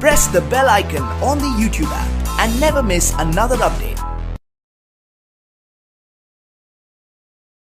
Press the bell icon on the YouTube app and never miss another update.